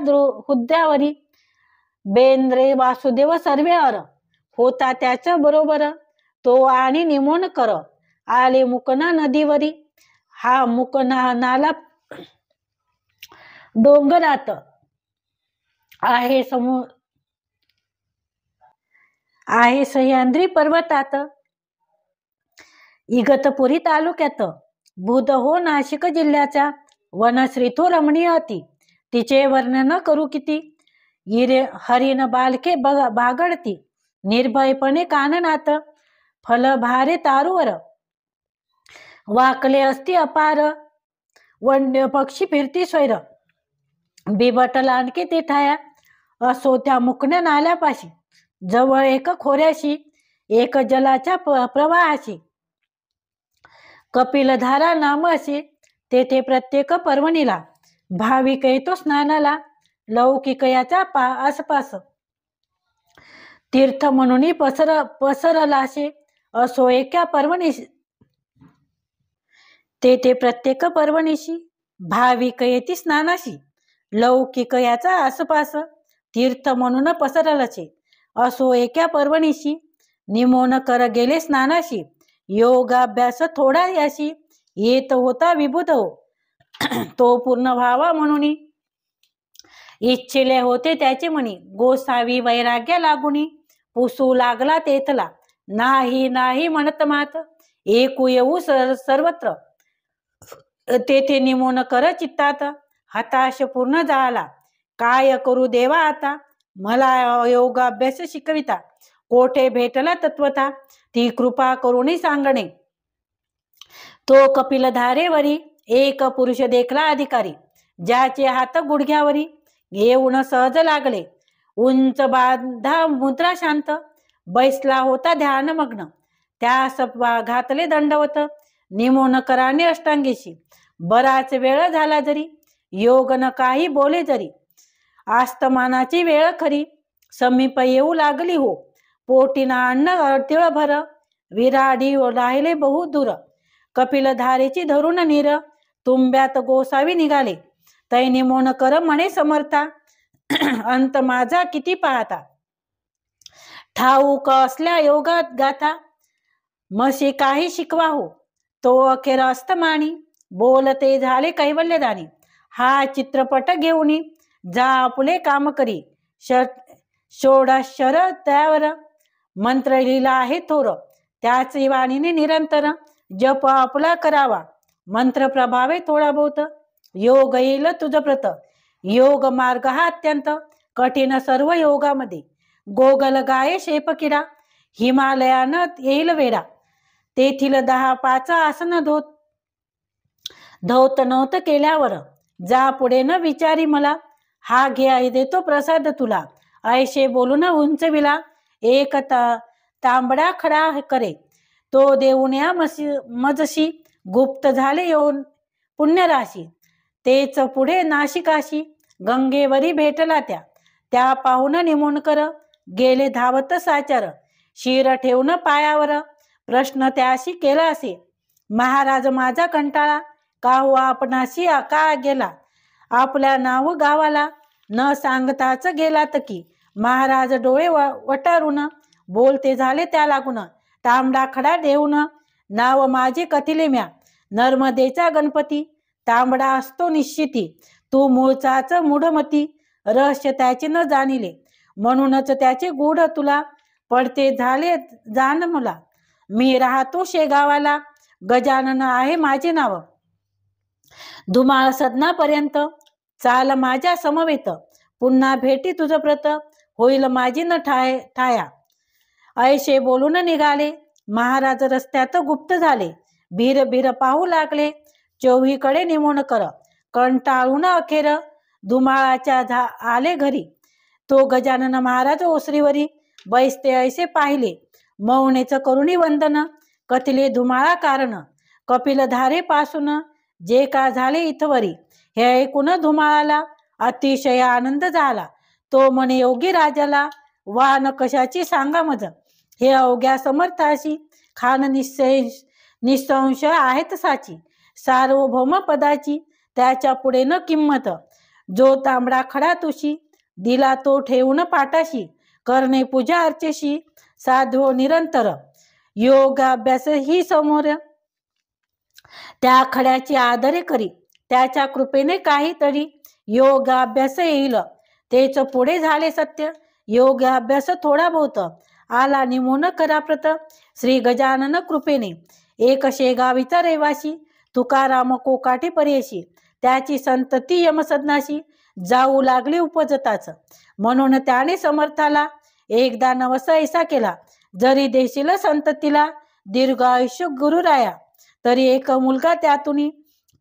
हुद्द्यावरी, बेंद्रे वासुदेव सर्वे अर. होता त्याच्या बरोबर, तो आणि निमून कर. आले मुकना नदीवरी, हा मुकना नाला डोंगरात आहे आहे सह्याद्री पर्वतात. इगतपुरी तालुक्यात बुध हो नाशिक जिल्ह्याचा. वनश्री तो रमणीय अति, तिचे वर्णन करू किती. हरिण बालके बागडती, निर्भयपणे काननात. फल भारे तारूवर, वाकले असती अपार. वन्य पक्षी फिरती स्वैर, बिबटला आणखी ते ठाया. असो त्या मुकण्या नाल्यापाशी, जवळ एक खोऱ्याशी, एक जलाच्या प्रवाहाशी, कपिलधारा नाम असे. तेथे प्रत्येक पर्वणीला भाविक येतो स्नानाला. लौकिक याचा आसपास, तीर्थ म्हणून पसरलाशे. असो एका पर्वणीशी, तेथे प्रत्येक पर्वणीशी भाविक येती स्नानाशी. लौकिक याचा आसपास, तीर्थ म्हणून पसरलाशे. असो एका पर्वणीशी, निमोन कर गेले स्नानाशी. योगाभ्यास थोडा याशी, येत होता विबुध हो. तो पूर्ण व्हावा म्हणून इच्छिले होते त्याचे मनी. गोसावी वैराग्य लागुनी, पुसू लागला तेथला. नाही नाही म्हणत मात, एकू येऊ सर्वत्र. तेथे निमोन कर चित्तात, हताश पूर्ण झाला. काय करू देवा आता, मला योगाभ्यास शिकविता. कोठे भेटला तत्वता, ती कृपा करुणी सांगणे. तो कपिलधारेवरी एक पुरुष देखला अधिकारी. ज्याचे हात गुडघ्यावरी येऊन सहज लागले. उंच बांधा मुद्रा शांत, बैसला होता ध्यानमग्न. त्यास घातले दंडवत, निमोन कराने अष्टांगीशी. बराच वेळ झाला जरी, योग न काही बोले जरी. आस्तमानाची वेळ खरी, समीप येऊ लागली हो. पोटीना अन्न तिळभर, विराडी राहिले बहु दूर. कपिलधारेची धरून नीर, तुंब्यात गोसावी निघाले. तै निमोन कर म्हणे समर्था, अंत माझा किती पाहता. ठाऊक असल्या योगात गाथा, मशी काही शिकवा हो. तो अखेर अस्तमानी, बोलते झाले कैवल्यदानी. हा चित्रपट घेऊनी, जा आपुले काम करी. षोडशर त्यावर, मंत्र लिहिला आहे थोर. त्याची वाणीने निरंतर, जप आपला करावा. मंत्र प्रभावे थोडा बहुत, योग येईल तुझ प्रत. योग मार्ग हा अत्यंत कठीण सर्व योगामध्ये. गोगल गाये शेपकिडा, हिमालयान येईल वेडा. तेथील 10-5 आसन धौत नव्हत केल्यावर. जा पुढे न विचारी मला, हा घे देतो प्रसाद तुला. ऐशे बोलून उंचविला, एक तांबडा खडा करे. तो देऊन या मजशी, गुप्त झाले येऊन पुण्यराशी. तेच पुढे नाशिकाशी, गंगेवरी भेटला त्या. त्या पाहून निमोन कर, गेले धावत साचार. शिर ठेवून पायावर, प्रश्न त्याशी केला असे. महाराज माझा कंटाळा, का हो आपणाशी का गेला. आपल्या नाव गावाला, न सांगताच गेलात की. महाराज डोळे वटारून, बोलते झाले त्या लागून. तांबडा खडा देऊन, नाव माझे कथिले म्या. नर्मदेचा गणपती, तांबडा असतो निश्चिती. तू मूळचाच मूढमती, रहस्य त्याचे न जाणिले. म्हणूनच त्याचे गूढ तुला, पडते झाले जाण मला. मी राहतो शेगावाला, गजानन आहे माझे नाव. धुमाळ सदनापर्यंत, चाल माझ्या समवेत. पुन्हा भेटी तुझ प्रत, होईल माझी न ठाया. ऐशे बोलून निघाले, महाराज रस्त्यात गुप्त झाले. भीर भीर पाहू लागले, चोहीकडे निमोन कर. कंटाळून अखेर, धुमाळाच्या आले घरी. तो गजानन महाराज ओसरीवरी, बैसते ऐसे पाहिले. मौनेच करुणी वंदन, कथिले धुमाळा कारण. कपिलधारे पासून, जे का झाले इथवरी. हे ऐकून धुमाळाला अतिशय आनंद झाला. तो म्हणे योगी राजाला, वान कशाची सांगा मज. हे अवघ्या समर्थाशी, खान निसंश आहेत साची. सार्वभौम पदाची, त्याच्या पुढे न किंमत. जो तांबडा खडा तुशी, दिला तो ठेवून पाटाशी. करणे पूजा अर्चेशी, साधो निरंतर. योगाभ्यास ही समोर, त्या खड्याची आदरे करी. त्याच्या कृपेने काहीतरी योगाभ्यास येईल. तेच पुढे झाले सत्य. योगाभ्यास थोडा बहुत, आला निमोन कराप्रत. श्री गजानन कृपेने, एक शेगावीचा रहिवासी. तुकाराम कोकाटे पर्यशी, त्याची संतती यमसदनाशी. जाऊ लागली उपजताच, म्हणून त्याने समर्थाला एकदा नवस ऐसा केला. जरी देशील संततीला, दीर्घ आयुष्य गुरुराया. तरी एक मुलगा त्यातून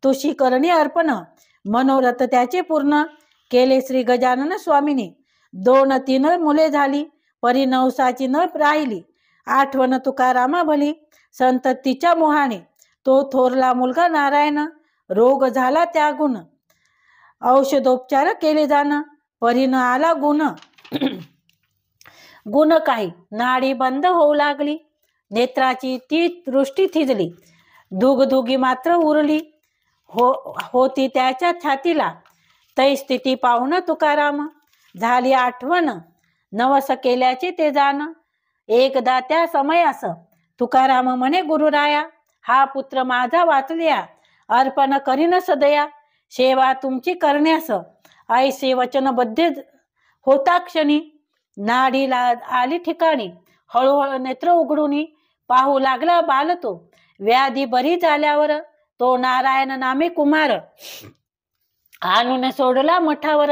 तुशी करणी अर्पण, मनोरथ त्याचे पूर्ण केले श्री गजानन स्वामीने. 2-3 मुले झाली, परी नवसाची न राहिली. आठवण तुकारामा भली, संततीच्या मोहाने. तो थोरला मुलगा नारायण, रोग झाला त्या गुण. औषधोपचार केले जाण, परीन आला गुण. गुण काही, नाडी बंद होऊ लागली, नेत्राची ती दृष्टी थिजली. धुगधुगी मात्र उरली होती त्याच्या छातीला. तै स्थिती पाहून तुकाराम झाली आठवण, नवस केल्याचे ते जाण. एकदा त्या समयास तुकाराम म्हणे गुरुराया, हा पुत्र माझा वाचल्या, अर्पण करीन सदया, सेवा तुमची करण्यास. ऐसे वचनबद्ध होता क्षणी, नाडीला आली ठिकाणी. हळूहळू नेत्र उघडून पाहू लागला बाल तो. व्याधी बरी झाल्यावर तो नारायण नामे कुमार, आणून सोडला मठावर,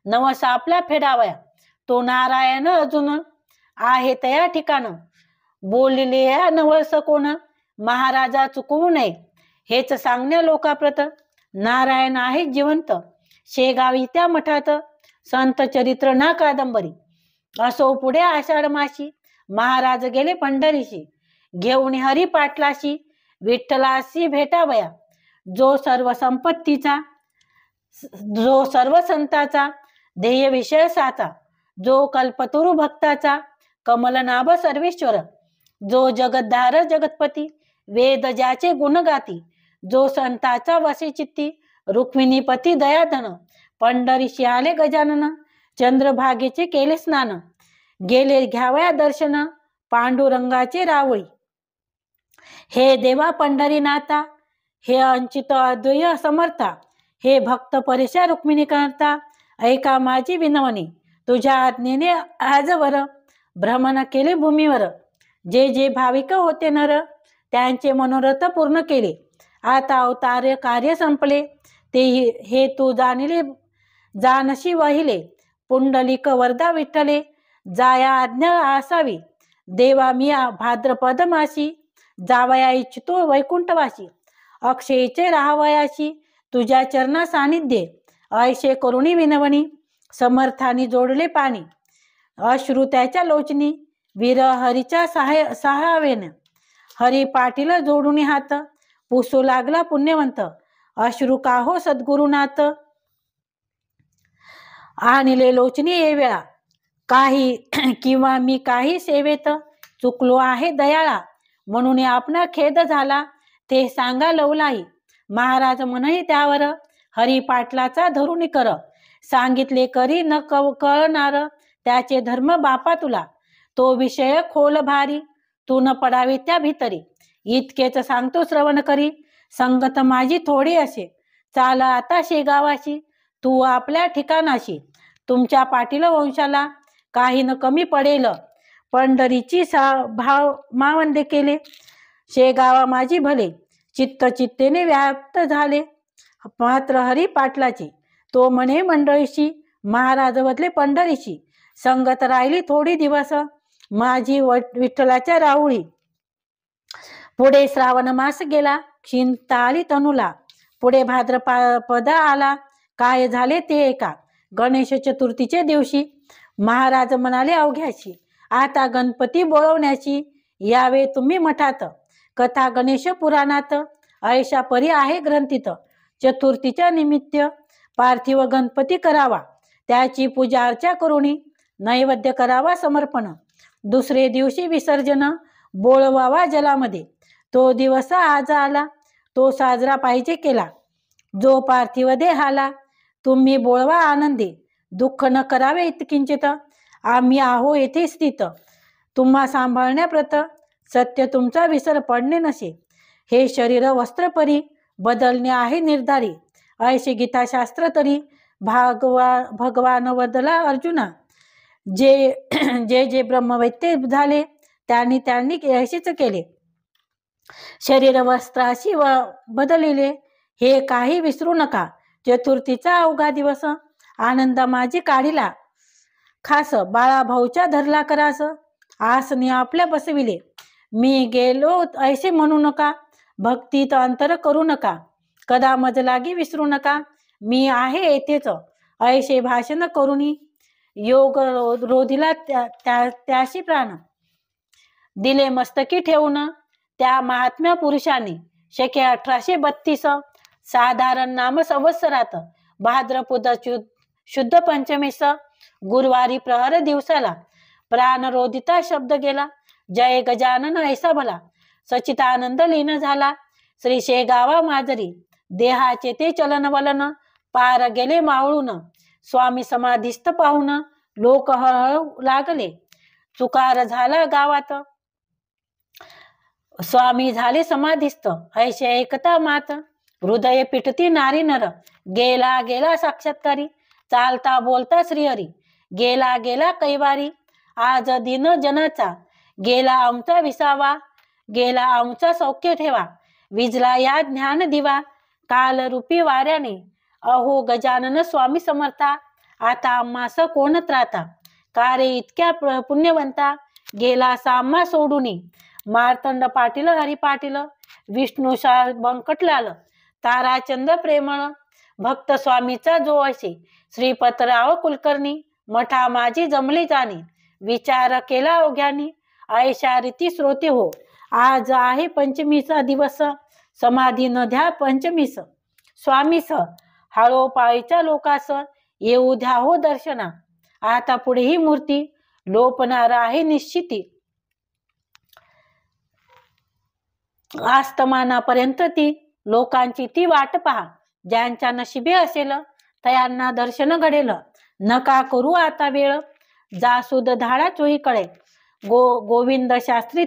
नवस आपला फेडावया. तो नारायण अजून आहे त्या ठिकाण, बोलले या नवस कोण, महाराजा चुकवू नये, हेच सांगण्या लोकाप्रत. नारायण आहे जिवंत, शेगावी त्या मठात, संत चरित्र ना कादंबरी. असो पुढे आषाढ माशी, महाराज गेले पंढरीशी, घेऊन हरी पाटलाशी, विठ्ठलाशी भेटावया. जो सर्व संपत्तीचा, जो सर्व संताचा, ध्येय विषय साचा, जो कल्पतरु भक्ताचा, कमलनाभ सर्वेश्वर, जो जगद्धार जगतपती, वेद ज्याचे गुण गाती, जो संताचा वसी चित्ती, रुक्मिणीपती दयाधन. पंढरीशी आले गजानन, चंद्रभागेचे केले स्नान, गेले घ्यावया दर्शन, पांडुरंगाचे रावळी. हे देवा पंढरीनाथा, हे अंचित अद्वय समर्था, हे भक्त परेशा रुक्मिणी करता, ऐका माझी विनवणी. तुझ्या आज्ञेने आजवर भ्रमण केले भूमीवर. जे जे भाविक होते नर, त्यांचे मनोरथ पूर्ण केले. आता अवतार्य कार्य संपले, ते हे तू जाणले जानशी वहिले. पुंडलिक वरदा विठ्ठले, जाया आज्ञा असावी. देवा मी भाद्रपद मासी, जावया इच्छितो वैकुंठवासी. अक्षयीचे राहावयाशी, तुझ्या चरणा सानिध्ये. ऐशे करुणी विनवणी, समर्थानी जोडले पाणी. अश्रू त्याच्या लोचनी, वीर हरीच्या सहावेन. हरी पाटील जोडून हात, पुसू लागला पुण्यवंत. अश्रू काहो सद्गुरुनाथ, आणले लोचनी ये वेळा. काही किंवा मी काही सेवेत चुकलो आहे दयाळा, म्हणून आपला खेद झाला, ते सांगा लवलाई. महाराज म्हणही त्यावर, हरी पाटलाचा धरून कर. सांगितले करी न कळणार, त्याचे धर्म बापा तुला. तो विषय खोल भारी, तू न पडावी त्या भीतरी. इतकेच सांगतो श्रवण करी, संगत माझी थोडी असे. चाल आता शेगावाशी, तू आपल्या ठिकाणाशी. तुमच्या पाटील वंशाला काही न कमी पडेल. पंढरीची भाव मावंदे केले, शेगावा माझी भले. चित्तेने व्याप्त झाले, मात्र हरी पाटलाची. तो म्हणे मंडळीशी, महाराज बदले पंढरीशी. संगत राहिली थोडी दिवस, माझी विठ्ठलाच्या राहुळी. पुढे श्रावण मास गेला, क्षीणता आली तनुला. पुढे भाद्रपद आला, काय झाले ते ऐका. गणेश चतुर्थीचे दिवशी महाराज म्हणाले अवघ्याशी, आता गणपती बोलवण्याची यावे तुम्ही मठात. कथा गणेश पुराणात, ऐशा परी आहे ग्रंथीत. चतुर्थीच्या निमित्त पार्थिव गणपती करावा, त्याची पूजा अर्चा करुणी नैवेद्य करावा समर्पण. दुसरे दिवशी विसर्जन, बोळवावा जलामध्ये. तो दिवस आज आला, तो साजरा पाहिजे केला. जो पार्थिव देहाला तुम्ही बोळवा आनंदी. दुःख न करावे इतकिंचित, आम्ही आहो येथे स्थित. तुम्हा सांभाळण्याप्रत सत्य तुमचा विसर पडणे नसे. हे शरीर वस्त्रपरी बदलणे आहे निर्धारी. ऐशी गीताशास्त्र तरी भगवान बदला अर्जुना. जे जे ब्रह्मवैत्य झाले, त्यांनी ऐशीच केले. शरीर वस्त्राशी बदलिले, हे काही विसरू नका. चतुर्थीचा अवघा दिवस, आनंद माझी काढिला. खास बाळाभाऊच्या धरला करास, आसनी आपल्या बसविले. मी गेलो ऐसे म्हणू नका, भक्तीत अंतर करू नका. कदा मज लागी विसरू नका, मी आहे येथेच. ऐशे भाषण करुणी योग रोधिला त्याशी प्राण. दिले मस्तकी ठेवून त्या महात्म्या पुरुषाने शके 1832 साधारण नाम संवत्सरात भाद्रपद शुद्ध पंचमीस गुरुवारी प्रहर दिवसाला प्राण रोधिता शब्द गेला. जय गजानन ऐसा भला सचितानंद लीन झाला. श्री शेगावा माजरी देहाचे ते चलन वलन पार गेले मावळून. स्वामी समाधिस्थ पाहून लोक हळहळू लागले. चुकार झाला गावात स्वामी झाले समाधिस्थ. ऐशे ऐकता मात हृदय पिटती नारी नर. गेला गेला साक्षात्कारी चालता बोलता श्रीहरी. गेला गेला कैवारी आज दिन जनाचा. गेला आमचा विसावा गेला आमचा सौख्य ठेवा. विजला या ज्ञान दिवा काल रूपी वाऱ्याने. अहो गजानन स्वामी समर्था आता आम्हास कोण त्राता. कारे इतक्या पुण्यवंता गेला साम्मा सोडूनी. मार्तंड पाटील हरी पाटील विष्णू बंकटलाल ताराचंद प्रेमळ भक्त स्वामीचा जो असे. श्रीपतराव कुलकर्णी मठा माझी जमली जाणी. विचार केला ओघ्यानी ऐशा रीती श्रोते हो. आज आहे पंचमीचा दिवस समाधी न द्या पंचमीस. स्वामीस हाळोपाळीच्या लोकास येऊ द्या हो दर्शना. आता पुढे ही मूर्ती लोपणार आहे निश्चिती. आस्तमानापर्यंत ती लोकांची ती वाट पहा. ज्यांच्या नशिबी असेल त्यांना दर्शन घडेल. नका करू आता वेळ जासूद धाडा चोहीकडे. गोविंद शास्त्री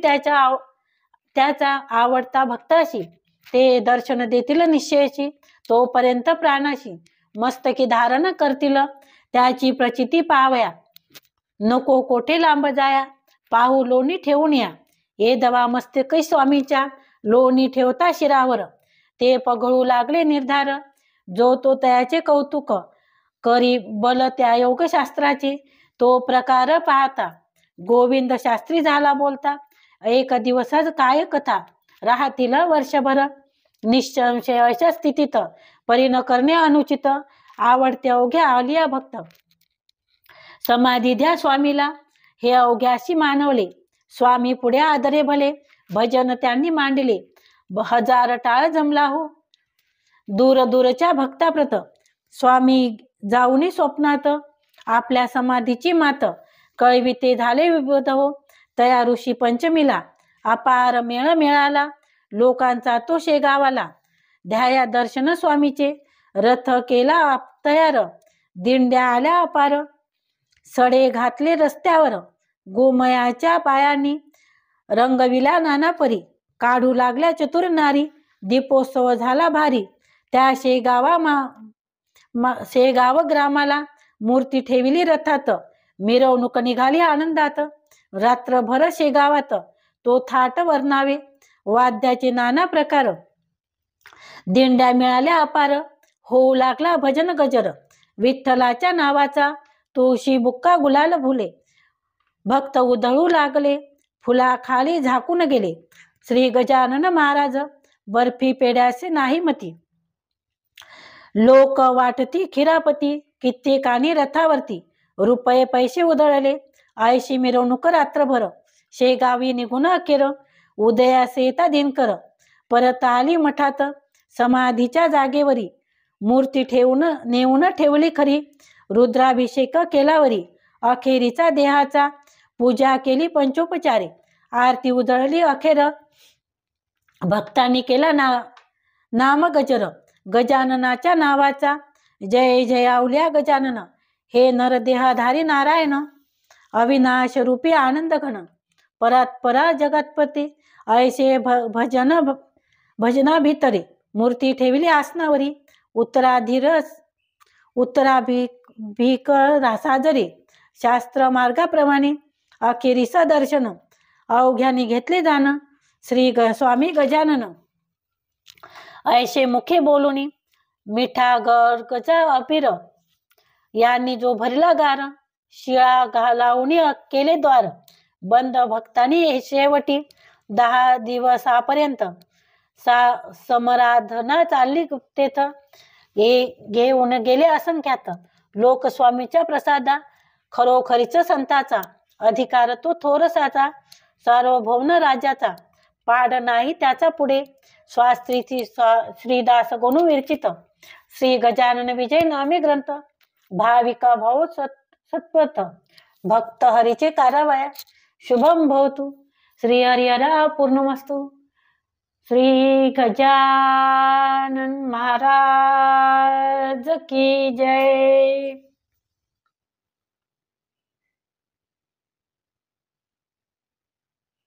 त्याचा आवडता भक्ताशी ते दर्शन देतील निश्चयाची. तोपर्यंत प्राणाशी मस्तकी धारण करतील त्याची प्रचिती पाहावया. नको कोठे लांब जाया पाहू लोणी ठेवून या. हे दवा मस्तकी स्वामीच्या लोणी ठेवता शिरावर. ते पगळू लागले निर्धार जो तो तयाचे कौतुक करी बल त्या योगशास्त्राचे. तो प्रकार पाहता गोविंद शास्त्री झाला बोलता. एक दिवसाच काय कथा राहतील वर्षभर. निश्चय अशा स्थितीत परिण करणे अनुचित. आवडते अवघ्या आलिया भक्त समाधी द्या स्वामीला. हे अवघ्याशी मानवले स्वामी पुढे आदरे भले. भजन त्यांनी मांडले 1000 टाळ जमला हो. दूर दूरच्या भक्ताप्रत स्वामी जाऊनी स्वप्नात. आपल्या समाधीची मात कळविते झाले विबोध हो. तया ऋषी पंचमीला अपार मेळ मिळाला. लोकांचा तो शेगावाला ध्याया दर्शन स्वामीचे. रथ केला तयार दिंड्या आल्या अपार. सडे घातले रस्त्यावर गोमयाच्या पायांनी. रंगविला नाना परी काढू लागल्या चतुर नारी. दीपोत्सव झाला भारी त्या शेगाव ग्रामाला. मूर्ती ठेविली रथात मिरवणूक निघाली आनंदात. रात्रभर शेगावात तो थाट वर्णावे. वाद्याचे नाना प्रकार दिंड्या मिळाल्या अपार. होऊ लागला भजन गजर विठ्ठलाच्या नावाचा. तुळशी बुक्का गुलाल फुले भक्त उधळू लागले. फुलाखाली झाकून गेले श्री गजानन महाराज. बर्फी पेड्याचे नाही मती लोक वाटती खिरापती. कित्येकानी रथावरती रुपये पैसे उधळले. आयशी मिरवणूक रात्रभर शेगावी निघून अखेर. उदयासे येता दिनकर परत आली मठात. समाधीच्या जागेवरी मूर्ती नेऊन ठेवली खरी. रुद्राभिषेक केलावरी अखेरीचा देहाचा. पूजा केली पंचोपचारे आरती उजळली अखेर. भक्तांनी केला नाम गजर गजाननाच्या नावाचा. जय जय आवल्या गजानन हे नरदेहधारी नारायण. अविनाश रूपी आनंद घन परात्परा जगतपती. ऐसे भजना भितरे मूर्ती ठेवली आसनावरी. उत्तराभिक साजरे शास्त्र मार्गाप्रमाणे. अखेरीचा दर्शन अवघ्याने घेतले जाण श्री स्वामी गजानन. ऐशे मुखे बोलुनी मिठा गजा अपिर. यांनी जो भरला गार शिळा लावणी केले द्वार. बंद भक्तांनी शेवटी 10 दिवसापर्यंत समराधना चालली तेथ घेऊन गेले असंख्यात लोक स्वामीच्या प्रसादा खरोखरीच संताचा अधिकार तो थोरसाचा सार्वभौम राजाचा पाड नाही त्याचा पुढे स्वास्त्रीची श्रीदास गुणू विरचित श्री गजानन विजय नामे ग्रंथ भाविका भाऊ सत्पथ भक्त हरीचे कारावया शुभम भवतु श्री हरिहरा पूर्णमस्तु श्री गजानन महाराज की जय।